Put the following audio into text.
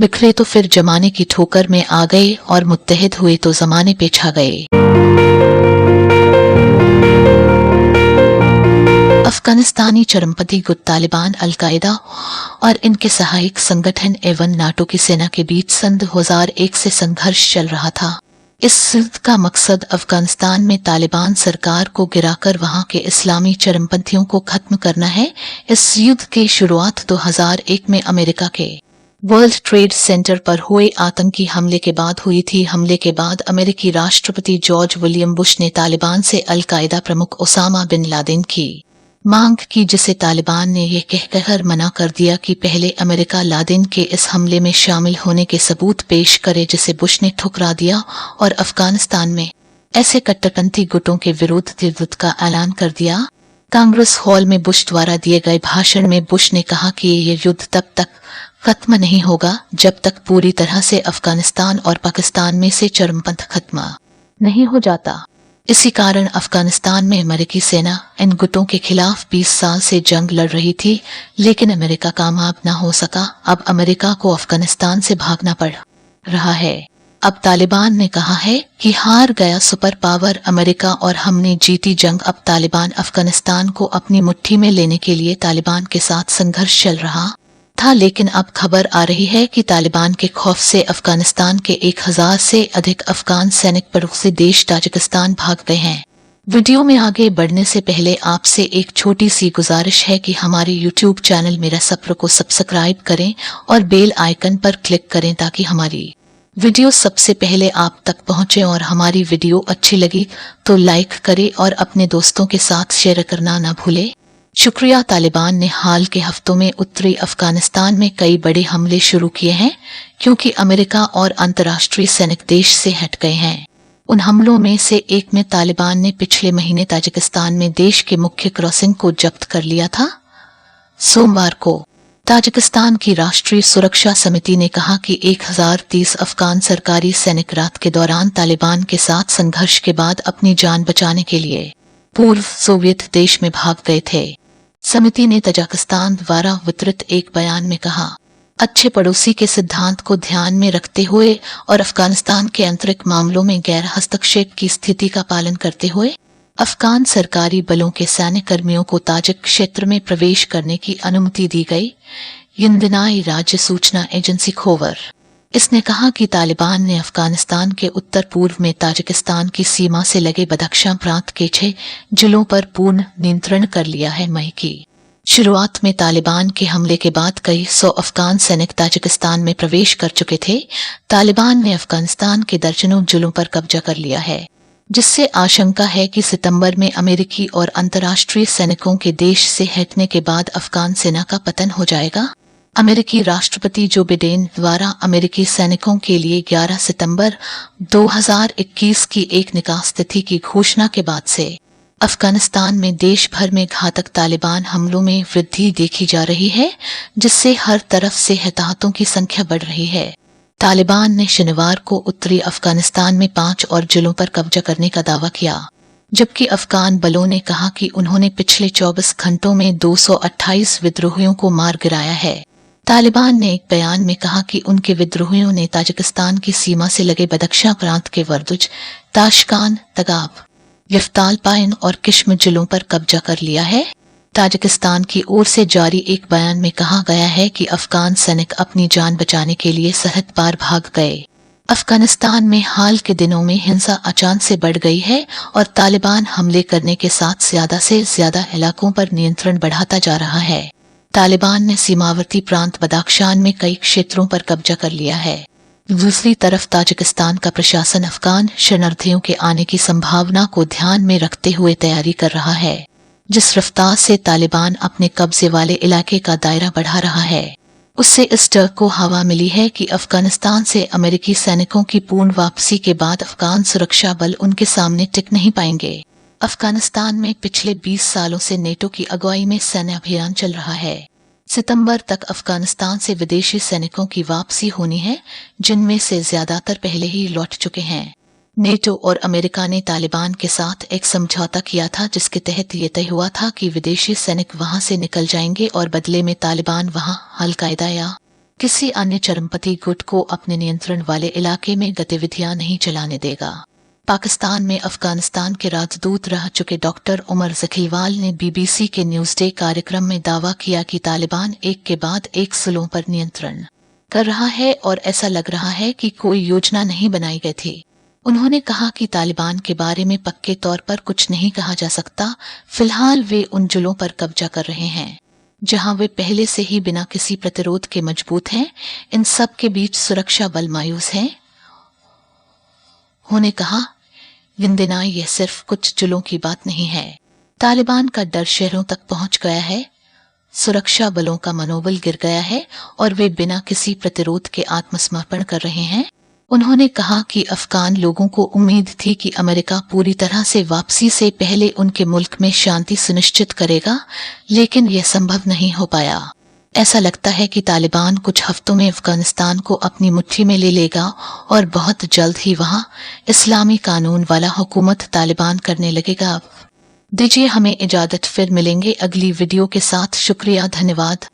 बिखरे तो फिर जमाने की ठोकर में आ गए और मुत्तहिद हुए तो जमाने पे छा गए। अफगानिस्तानी चरमपंथी गुट तालिबान, अल-कायदा और इनके सहायक संगठन एवं नाटो की सेना के बीच सन 2001 से संघर्ष चल रहा था। इस युद्ध का मकसद अफगानिस्तान में तालिबान सरकार को गिराकर वहां के इस्लामी चरमपंथियों को खत्म करना है। इस युद्ध की शुरुआत 2001 में अमेरिका के वर्ल्ड ट्रेड सेंटर पर हुए आतंकी हमले के बाद हुई थी। हमले के बाद अमेरिकी राष्ट्रपति जॉर्ज विलियम बुश ने तालिबान से अल-कायदा प्रमुख ओसामा बिन लादेन की मांग की, जिसे तालिबान ने यह कहकर मना कर दिया कि पहले अमेरिका लादेन के इस हमले में शामिल होने के सबूत पेश करे, जिसे बुश ने ठुकरा दिया और अफगानिस्तान में ऐसे कट्टरपंथी गुटों के विरुद्ध युद्ध का ऐलान कर दिया। कांग्रेस हॉल में बुश द्वारा दिए गए भाषण में बुश ने कहा कि यह युद्ध तब तक खत्म नहीं होगा जब तक पूरी तरह से अफगानिस्तान और पाकिस्तान में से चरमपंथ खत्म नहीं हो जाता। इसी कारण अफगानिस्तान में अमेरिकी सेना इन गुटों के खिलाफ 20 साल से जंग लड़ रही थी, लेकिन अमेरिका कामयाब न हो सका। अब अमेरिका को अफगानिस्तान से भागना पड़ रहा है। अब तालिबान ने कहा है कि हार गया सुपर पावर अमेरिका और हमने जीती जंग। अब तालिबान अफगानिस्तान को अपनी मुट्ठी में लेने के लिए तालिबान के साथ संघर्ष चल रहा था, लेकिन अब खबर आ रही है कि तालिबान के खौफ से अफगानिस्तान के 1000 से अधिक अफगान सैनिक पड़ोसी देश ताजिकिस्तान भाग गए हैं। वीडियो में आगे बढ़ने से पहले आपसे एक छोटी सी गुजारिश है कि हमारे यूट्यूब चैनल मेरा सफर को सब्सक्राइब करें और बेल आइकन पर क्लिक करें ताकि हमारी वीडियो सबसे पहले आप तक पहुंचे। और हमारी वीडियो अच्छी लगी तो लाइक करें और अपने दोस्तों के साथ शेयर करना न भूलें। शुक्रिया। तालिबान ने हाल के हफ्तों में उत्तरी अफगानिस्तान में कई बड़े हमले शुरू किए हैं, क्योंकि अमेरिका और अंतर्राष्ट्रीय सैनिक देश से हट गए हैं। उन हमलों में से एक में तालिबान ने पिछले महीने ताजिकिस्तान में देश के मुख्य क्रॉसिंग को जब्त कर लिया था। सोमवार को ताजिकिस्तान की राष्ट्रीय सुरक्षा समिति ने कहा कि 1030 अफगान सरकारी सैनिक रात के दौरान तालिबान के साथ संघर्ष के बाद अपनी जान बचाने के लिए पूर्व सोवियत देश में भाग गए थे। समिति ने ताजिकिस्तान द्वारा वितरित एक बयान में कहा, अच्छे पड़ोसी के सिद्धांत को ध्यान में रखते हुए और अफगानिस्तान के आंतरिक मामलों में गैर हस्तक्षेप की स्थिति का पालन करते हुए अफगान सरकारी बलों के सैन्य कर्मियों को ताजिक क्षेत्र में प्रवेश करने की अनुमति दी गई। यंदनाई राज्य सूचना एजेंसी खोवर इसने कहा कि तालिबान ने अफगानिस्तान के उत्तर पूर्व में ताजिकिस्तान की सीमा से लगे बदख्शां प्रांत के 6 जिलों पर पूर्ण नियंत्रण कर लिया है। मई की शुरुआत में तालिबान के हमले के बाद कई 100 अफगान सैनिक ताजिकिस्तान में प्रवेश कर चुके थे। तालिबान ने अफगानिस्तान के दर्जनों जिलों पर कब्जा कर लिया है, जिससे आशंका है कि सितंबर में अमेरिकी और अंतर्राष्ट्रीय सैनिकों के देश से हटने के बाद अफगान सेना का पतन हो जाएगा। अमेरिकी राष्ट्रपति जो बिडेन द्वारा अमेरिकी सैनिकों के लिए 11 सितंबर 2021 की एक निकास तिथि की घोषणा के बाद से अफगानिस्तान में देश भर में घातक तालिबान हमलों में वृद्धि देखी जा रही है, जिससे हर तरफ से हताहतों की संख्या बढ़ रही है। तालिबान ने शनिवार को उत्तरी अफगानिस्तान में 5 और जिलों पर कब्जा करने का दावा किया, जबकि अफगान बलों ने कहा कि उन्होंने पिछले 24 घंटों में 228 विद्रोहियों को मार गिराया है। तालिबान ने एक बयान में कहा कि उनके विद्रोहियों ने ताजिकिस्तान की सीमा से लगे बदख्शां प्रांत के वर्दुज, ताशकान, तगाब, यफ्तालपाइन और किश्म जिलों पर कब्जा कर लिया है। ताजिकिस्तान की ओर से जारी एक बयान में कहा गया है कि अफगान सैनिक अपनी जान बचाने के लिए सरहद पार भाग गए। अफगानिस्तान में हाल के दिनों में हिंसा अचानक से बढ़ गई है और तालिबान हमले करने के साथ ज्यादा से ज्यादा इलाकों पर नियंत्रण बढ़ाता जा रहा है। तालिबान ने सीमावर्ती प्रांत बदाख्शान में कई क्षेत्रों पर कब्जा कर लिया है। दूसरी तरफ ताजिकिस्तान का प्रशासन अफगान शरणार्थियों के आने की संभावना को ध्यान में रखते हुए तैयारी कर रहा है। जिस रफ्तार से तालिबान अपने कब्जे वाले इलाके का दायरा बढ़ा रहा है, उससे इस डर को हवा मिली है कि अफगानिस्तान से अमेरिकी सैनिकों की पूर्ण वापसी के बाद अफगान सुरक्षा बल उनके सामने टिक नहीं पाएंगे। अफगानिस्तान में पिछले 20 सालों से नेटो की अगुवाई में सैन्य अभियान चल रहा है। सितंबर तक अफगानिस्तान से विदेशी सैनिकों की वापसी होनी है, जिनमें से ज्यादातर पहले ही लौट चुके हैं। नेटो और अमेरिका ने तालिबान के साथ एक समझौता किया था, जिसके तहत ये तय हुआ था कि विदेशी सैनिक वहां से निकल जाएंगे और बदले में तालिबान वहां अल-कायदा या किसी अन्य चरमपंथी गुट को अपने नियंत्रण वाले इलाके में गतिविधियां नहीं चलाने देगा। पाकिस्तान में अफगानिस्तान के राजदूत रह चुके डॉक्टर उमर जखीवाल ने बीबीसी के न्यूज़डे कार्यक्रम में दावा किया कि तालिबान एक के बाद एक जिलों पर नियंत्रण कर रहा है और ऐसा लग रहा है कि कोई योजना नहीं बनाई गई थी। उन्होंने कहा कि तालिबान के बारे में पक्के तौर पर कुछ नहीं कहा जा सकता। फिलहाल वे उन जिलों पर कब्जा कर रहे हैं जहां वे पहले से ही बिना किसी प्रतिरोध के मजबूत हैं। इन सब के बीच सुरक्षा बल मायूस हैं। उन्होंने कहा, गिनदेना यह सिर्फ कुछ जिलों की बात नहीं है। तालिबान का डर शहरों तक पहुंच गया है, सुरक्षा बलों का मनोबल गिर गया है और वे बिना किसी प्रतिरोध के आत्मसमर्पण कर रहे हैं। उन्होंने कहा कि अफगान लोगों को उम्मीद थी कि अमेरिका पूरी तरह से वापसी से पहले उनके मुल्क में शांति सुनिश्चित करेगा, लेकिन यह संभव नहीं हो पाया। ऐसा लगता है कि तालिबान कुछ हफ्तों में अफगानिस्तान को अपनी मुट्ठी में ले लेगा और बहुत जल्द ही वहां इस्लामी कानून वाला हुकूमत तालिबान करने लगेगा। दीजिए हमें इजाजत, फिर मिलेंगे अगली वीडियो के साथ। शुक्रिया, धन्यवाद।